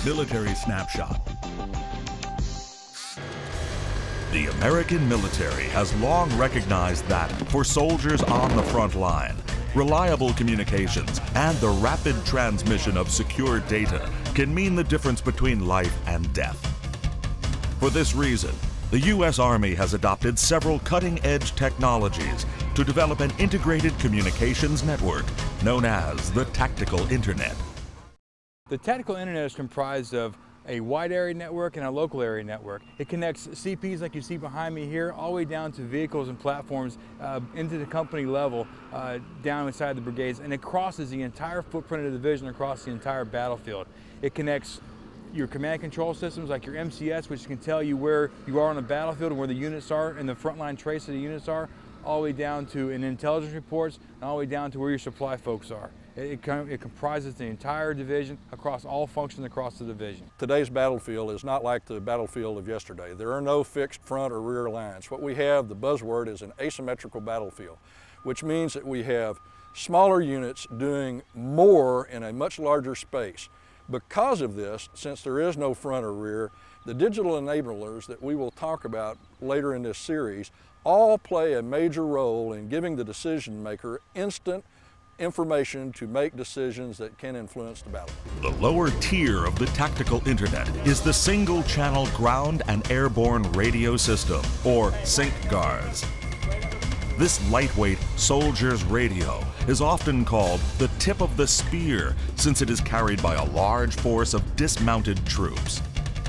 Military Snapshot. The American military has long recognized that for soldiers on the front line, reliable communications and the rapid transmission of secure data can mean the difference between life and death. For this reason, the U.S. Army has adopted several cutting-edge technologies to develop an integrated communications network known as the Tactical Internet. The Tactical Internet is comprised of a wide area network and a local area network. It connects CPs like you see behind me here all the way down to vehicles and platforms into the company level down inside the brigades, and it crosses the entire footprint of the division across the entire battlefield. It connects your command and control systems like your MCS, which can tell you where you are on the battlefield and where the units are and the frontline trace of the units are, all the way down to intelligence reports and all the way down to where your supply folks are. It comprises the entire division across all functions across the division. Today's battlefield is not like the battlefield of yesterday. There are no fixed front or rear lines. What we have, the buzzword, is an asymmetrical battlefield, which means that we have smaller units doing more in a much larger space. Because of this, since there is no front or rear, the digital enablers that we will talk about later in this series all play a major role in giving the decision maker instant information to make decisions that can influence the battle. The lower tier of the Tactical Internet is the Single-Channel Ground and Airborne Radio System, or SYNC-GARS. This lightweight soldier's radio is often called the tip of the spear since it is carried by a large force of dismounted troops.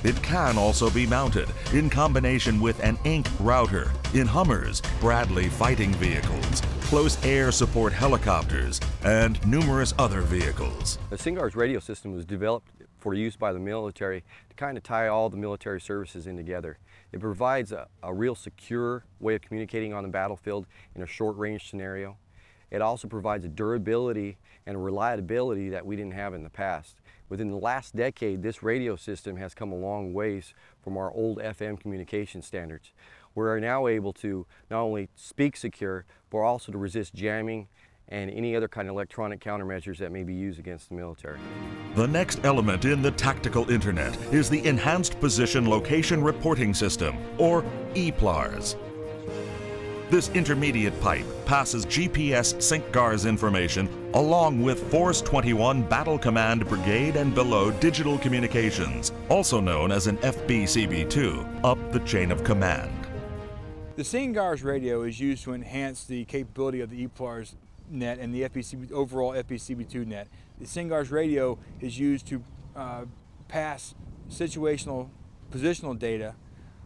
It can also be mounted in combination with an INC router in Hummers, Bradley fighting vehicles, close air support helicopters, and numerous other vehicles. The SYNC-GARS radio system was developed for use by the military to kind of tie all the military services in together. It provides a real secure way of communicating on the battlefield in a short-range scenario. It also provides a durability and a reliability that we didn't have in the past. Within the last decade, this radio system has come a long ways from our old FM communication standards. We are now able to not only speak secure, but also to resist jamming and any other kind of electronic countermeasures that may be used against the military. The next element in the Tactical Internet is the Enhanced Position Location Reporting System, or EPLARS. This intermediate pipe passes GPS SYNC-GARS information along with Force 21 Battle Command Brigade and below digital communications, also known as an FBCB2, up the chain of command. The SYNC-GARS radio is used to enhance the capability of the EPLARS net and the overall FBCB2 net. The SYNC-GARS radio is used to pass situational positional data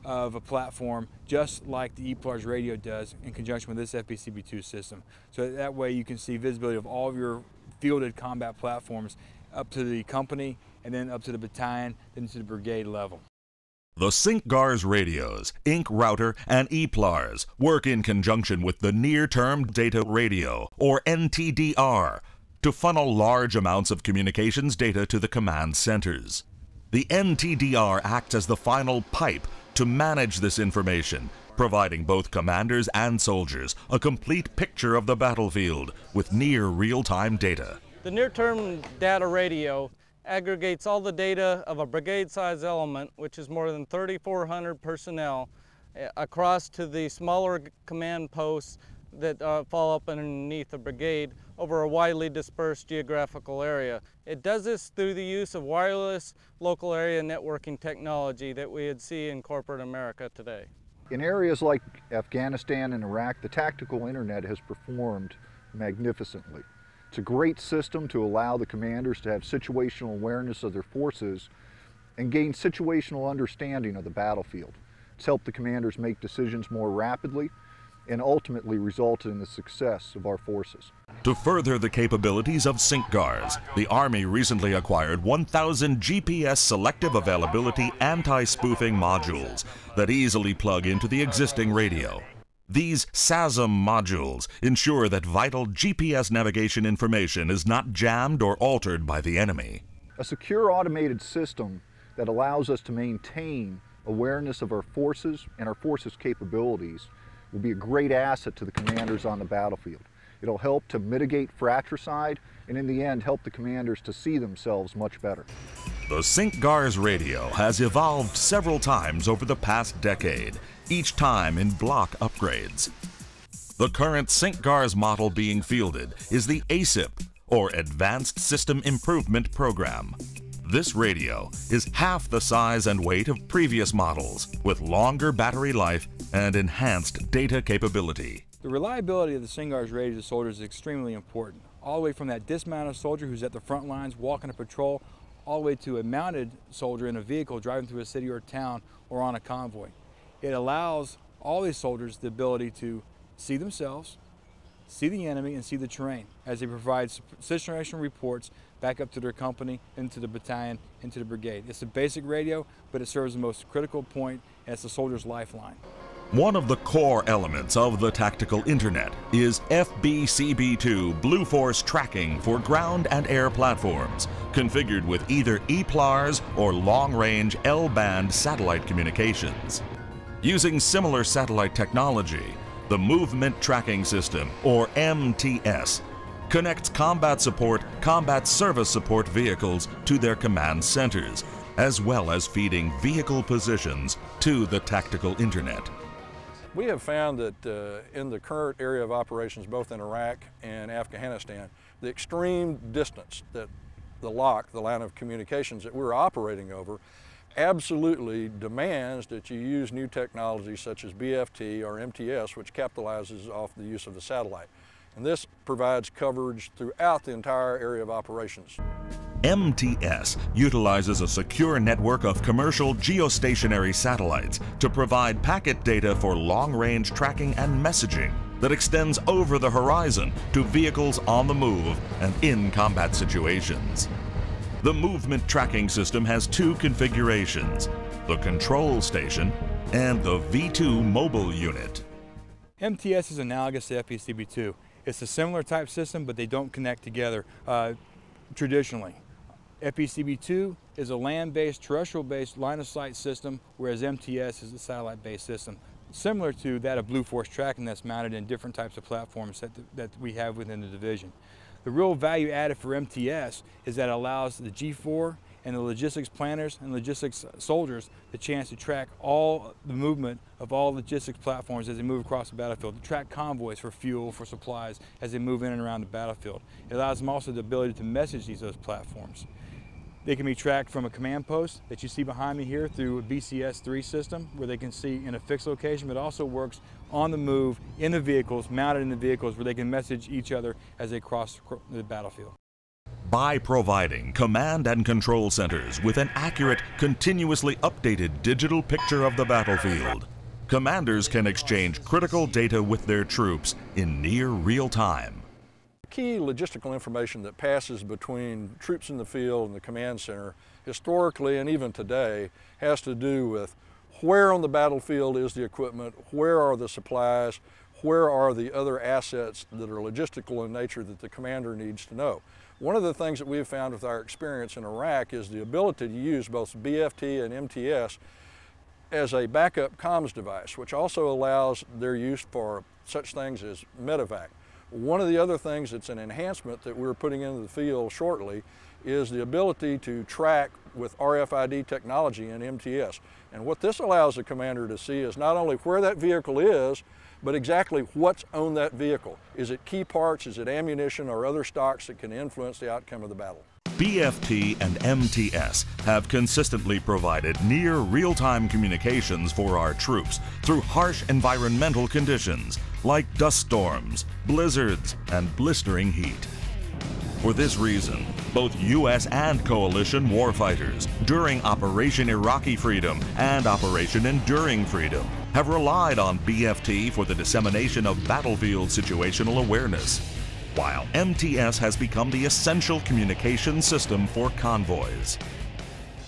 of a platform just like the EPLARS radio does in conjunction with this FBCB2 system. So that way you can see visibility of all of your fielded combat platforms up to the company and then up to the battalion, then to the brigade level. The SYNC-GARS radios, INC router, and EPLARS work in conjunction with the Near-Term Data Radio, or NTDR, to funnel large amounts of communications data to the command centers. The NTDR acts as the final pipe to manage this information, providing both commanders and soldiers a complete picture of the battlefield with near real-time data. The near-term data radio aggregates all the data of a brigade-size element, which is more than 3,400 personnel, across to the smaller command posts that fall up underneath the brigade over a widely dispersed geographical area. It does this through the use of wireless local area networking technology that we would see in corporate America today. In areas like Afghanistan and Iraq, the Tactical Internet has performed magnificently. It's a great system to allow the commanders to have situational awareness of their forces and gain situational understanding of the battlefield. It's helped the commanders make decisions more rapidly and ultimately resulted in the success of our forces. To further the capabilities of SYNC-GARS, the Army recently acquired 1,000 GPS selective availability anti-spoofing modules that easily plug into the existing radio. These SASM modules ensure that vital GPS navigation information is not jammed or altered by the enemy. A secure automated system that allows us to maintain awareness of our forces and our forces' capabilities will be a great asset to the commanders on the battlefield. It'll help to mitigate fratricide and in the end help the commanders to see themselves much better. The SyncGARS radio has evolved several times over the past decade, each time in block upgrades. The current SyncGARS model being fielded is the ASIP, or Advanced System Improvement Program. This radio is half the size and weight of previous models, with longer battery life and enhanced data capability. The reliability of the SyncGARS radio to soldiers is extremely important, all the way from that dismounted soldier who's at the front lines walking a patrol, all the way to a mounted soldier in a vehicle driving through a city or town or on a convoy. It allows all these soldiers the ability to see themselves, see the enemy, and see the terrain as they provide situational reports back up to their company, into the battalion, into the brigade. It's a basic radio, but it serves the most critical point, and it's the soldier's lifeline. One of the core elements of the tactical internet is FBCB2 Blue Force tracking for ground and air platforms, configured with either EPLARS or long-range L-band satellite communications. Using similar satellite technology, the Movement Tracking System, or MTS, connects combat service support vehicles to their command centers, as well as feeding vehicle positions to the tactical internet. We have found that in the current area of operations, both in Iraq and Afghanistan, the extreme distance that the line of communications that we're operating over, absolutely demands that you use new technology such as BFT or MTS, which capitalizes off the use of the satellite. And this provides coverage throughout the entire area of operations. MTS utilizes a secure network of commercial geostationary satellites to provide packet data for long-range tracking and messaging that extends over the horizon to vehicles on the move and in combat situations. The Movement Tracking System has two configurations, the control station and the V2 mobile unit. MTS is analogous to FBCB2. It's a similar type system, but they don't connect together traditionally. FBCB2 is a land-based, terrestrial-based line-of-sight system, whereas MTS is a satellite-based system, similar to that of Blue Force tracking that's mounted in different types of platforms that we have within the division. The real value added for MTS is that it allows the G4 and the logistics planners and logistics soldiers the chance to track all the movement of all logistics platforms as they move across the battlefield, to track convoys for fuel, for supplies as they move in and around the battlefield. It allows them also the ability to message those platforms. They can be tracked from a command post that you see behind me here through a BCS-3 system where they can see in a fixed location, but also works on the move in the vehicles, mounted in the vehicles where they can message each other as they cross the battlefield. By providing command and control centers with an accurate, continuously updated digital picture of the battlefield, commanders can exchange critical data with their troops in near real time. Key logistical information that passes between troops in the field and the command center historically and even today has to do with where on the battlefield is the equipment, where are the supplies, where are the other assets that are logistical in nature that the commander needs to know. One of the things that we've found with our experience in Iraq is the ability to use both BFT and MTS as a backup comms device, which also allows their use for such things as medevac. One of the other things that's an enhancement that we're putting into the field shortly is the ability to track with RFID technology in MTS. And what this allows the commander to see is not only where that vehicle is, but exactly what's on that vehicle. Is it key parts, is it ammunition, or other stocks that can influence the outcome of the battle? BFT and MTS have consistently provided near real-time communications for our troops through harsh environmental conditions like dust storms, blizzards, and blistering heat. For this reason, both U.S. and coalition warfighters during Operation Iraqi Freedom and Operation Enduring Freedom have relied on BFT for the dissemination of battlefield situational awareness, while MTS has become the essential communication system for convoys.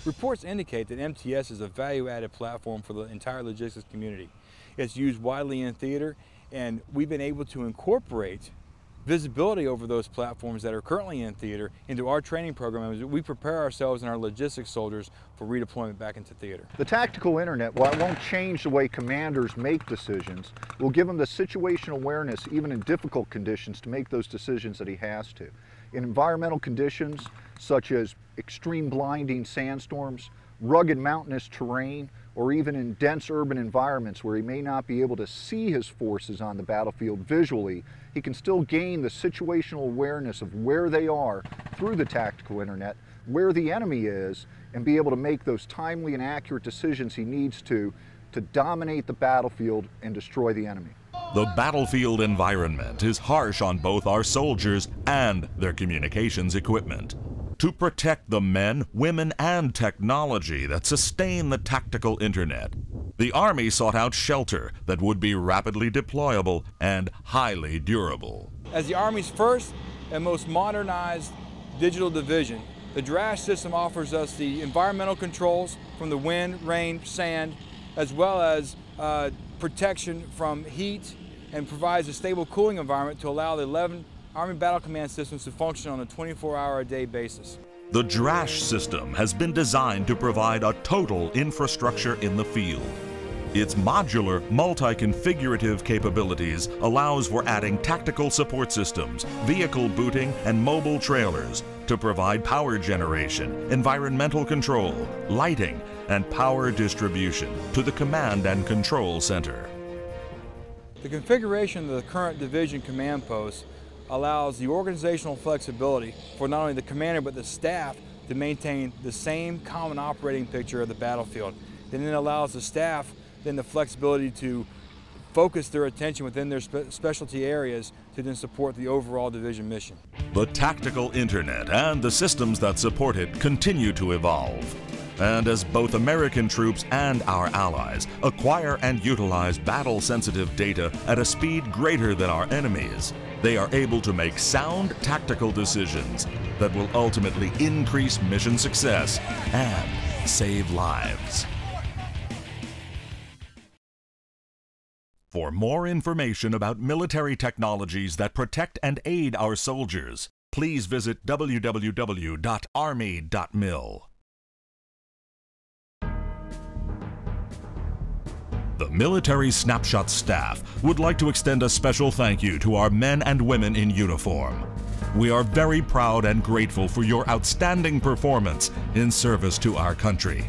Reports indicate that MTS is a value-added platform for the entire logistics community. It's used widely in theater, and we've been able to incorporate visibility over those platforms that are currently in theater into our training program as we prepare ourselves and our logistics soldiers for redeployment back into theater. The tactical internet, while it won't change the way commanders make decisions, will give them the situational awareness even in difficult conditions to make those decisions that he has to. In environmental conditions such as extreme blinding sandstorms, rugged mountainous terrain, or even in dense urban environments where he may not be able to see his forces on the battlefield visually, he can still gain the situational awareness of where they are through the tactical internet, where the enemy is, and be able to make those timely and accurate decisions he needs to dominate the battlefield and destroy the enemy. The battlefield environment is harsh on both our soldiers and their communications equipment. To protect the men, women, and technology that sustain the tactical internet, the Army sought out shelter that would be rapidly deployable and highly durable. As the Army's first and most modernized digital division, the DRASH system offers us the environmental controls from the wind, rain, sand, as well as protection from heat, and provides a stable cooling environment to allow the 11 Army Battle Command systems to function on a 24-hour-a-day basis. The DRASH system has been designed to provide a total infrastructure in the field. Its modular, multi-configurative capabilities allows for adding tactical support systems, vehicle booting, and mobile trailers to provide power generation, environmental control, lighting, and power distribution to the command and control center. The configuration of the current division command posts allows the organizational flexibility for not only the commander but the staff to maintain the same common operating picture of the battlefield. And then allows the staff then the flexibility to focus their attention within their specialty areas to then support the overall division mission. The tactical internet and the systems that support it continue to evolve. And as both American troops and our allies acquire and utilize battle-sensitive data at a speed greater than our enemies, they are able to make sound tactical decisions that will ultimately increase mission success and save lives. For more information about military technologies that protect and aid our soldiers, please visit www.army.mil. The Military Snapshot staff would like to extend a special thank you to our men and women in uniform. We are very proud and grateful for your outstanding performance in service to our country.